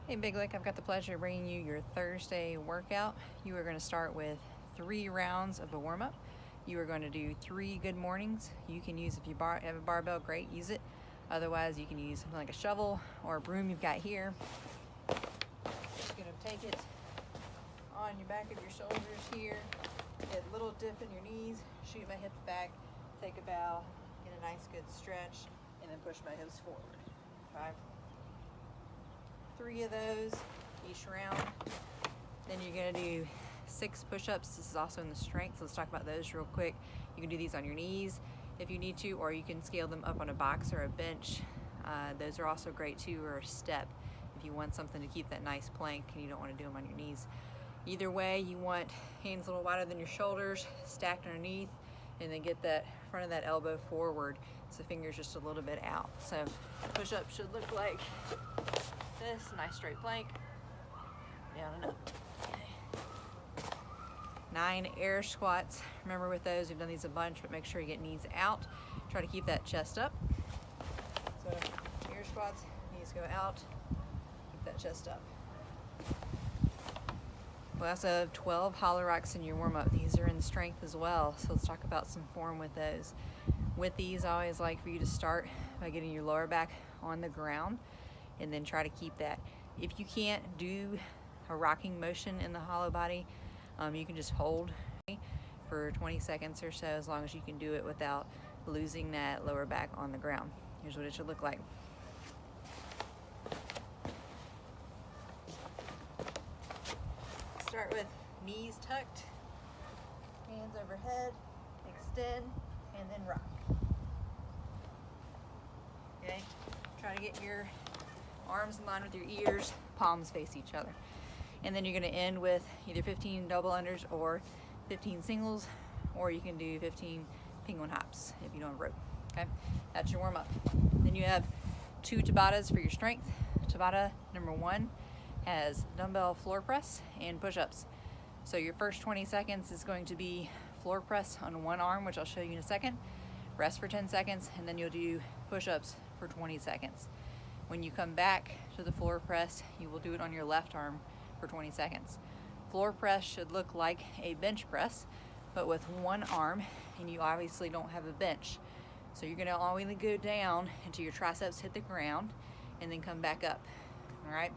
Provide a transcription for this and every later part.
Hey Big Lick, I've got the pleasure of bringing you your Thursday workout. You are going to start with 3 rounds of a warm-up. You are going to do 3 good mornings. You can use, if you have a barbell, great, use it. Otherwise, you can use something like a shovel or a broom you've got here. Just going to take it on your back of your shoulders here. Get a little dip in your knees, shoot my hips back, take a bow, get a nice good stretch, and then push my hips forward. 3 of those each round. Then you're going to do 6 push-ups. This is also in the strength, so let's talk about those real quick. You can do these on your knees if you need to, or you can scale them up on a box or a bench. Those are also great too, or a step if you want something to keep that nice plank and you don't want to do them on your knees. Either way, you want hands a little wider than your shoulders, stacked underneath, and then get that front of that elbow forward so the fingers just a little bit out. So push-up should look like this, nice straight plank, down and up. Okay. 9 air squats. Remember with those, we've done these a bunch, but make sure you get knees out. Try to keep that chest up. So air squats, knees go out, keep that chest up. We also have 12 hollow rocks in your warm-up. These are in strength as well, so let's talk about some form with those. With these, I always like for you to start by getting your lower back on the ground and then try to keep that. If you can't do a rocking motion in the hollow body, you can just hold for 20 seconds or so, as long as you can do it without losing that lower back on the ground. Here's what it should look like. Start with knees tucked, hands overhead, extend, and then rock. Okay, try to get your arms in line with your ears, palms face each other. And then you're going to end with either 15 double unders or 15 singles, or you can do 15 penguin hops if you don't have rope. Okay, that's your warm up. Then you have 2 Tabatas for your strength. Tabata number 1 has dumbbell floor press and push-ups. So your first 20 seconds is going to be floor press on one arm, which I'll show you in a second. Rest for 10 seconds, and then you'll do push-ups for 20 seconds. When you come back to the floor press, you will do it on your left arm for 20 seconds. Floor press should look like a bench press, but with one arm, and you obviously don't have a bench. So you're gonna always go down until your triceps hit the ground and then come back up, all right?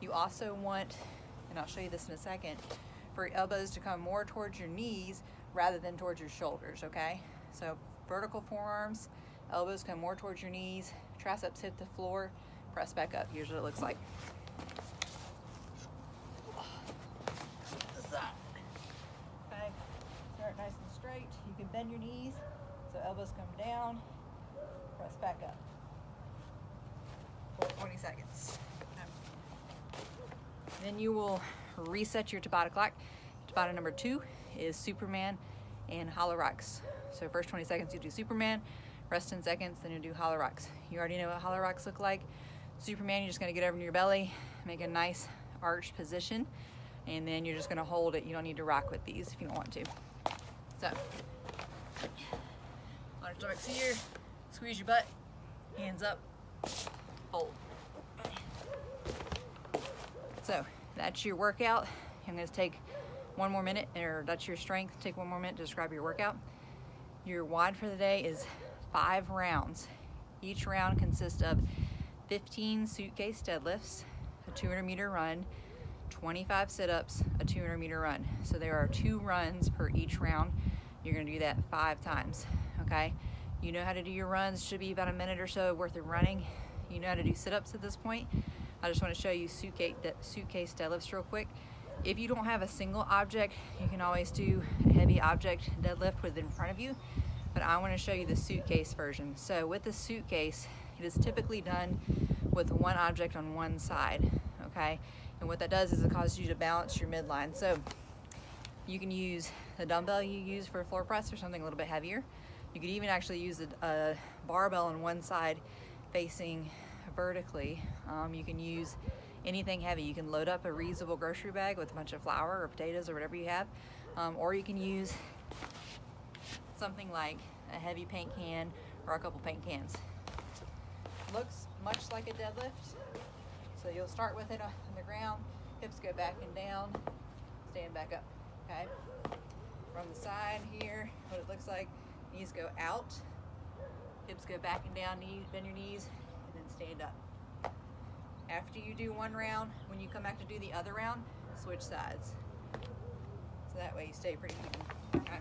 You also want, and I'll show you this in a second, for your elbows to come more towards your knees rather than towards your shoulders, okay? So vertical forearms, elbows come more towards your knees, triceps hit the floor, press back up. Here's what it looks like. Okay, start nice and straight. You can bend your knees, so elbows come down, press back up for 20 seconds. Then you will reset your Tabata clock. Tabata number 2 is Superman and hollow rocks. So first 20 seconds you do Superman, rest 10 seconds, then you do hollow rocks. You already know what hollow rocks look like. Superman, you're just gonna get over into your belly, make a nice arched position, and then you're just gonna hold it. You don't need to rock with these if you don't want to. So, on your stomachs here, squeeze your butt, hands up, hold. So that's your workout. I'm going to take 1 more minute, or that's your strength. Take 1 more minute to describe your workout. Your WOD for the day is 5 rounds. Each round consists of 15 suitcase deadlifts, a 200-meter run, 25 sit-ups, a 200-meter run. So there are 2 runs per each round. You're going to do that 5 times, okay? You know how to do your runs. Should be about a minute or so worth of running. You know how to do sit-ups at this point. I just want to show you suitcase deadlifts real quick. If you don't have a single object, you can always do a heavy object deadlift with it in front of you, but I want to show you the suitcase version. So with the suitcase, it is typically done with one object on one side, okay? And what that does is it causes you to balance your midline. So you can use the dumbbell you use for a floor press or something a little bit heavier. You could even actually use a barbell on one side facing vertically. You can use anything heavy. You can load up a reusable grocery bag with a bunch of flour or potatoes or whatever you have, or you can use something like a heavy paint can or a couple paint cans. Looks much like a deadlift, So you'll start with it on the ground, hips go back and down, stand back up, okay? From the side here, what it looks like, knees go out, hips go back and down, bend your knees, and then stand up. After you do one round, when you come back to do the other round, switch sides. So that way you stay pretty even, okay?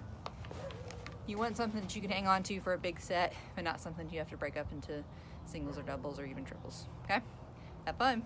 You want something that you can hang on to for a big set, but not something you have to break up into singles or doubles or even triples, okay? Have fun.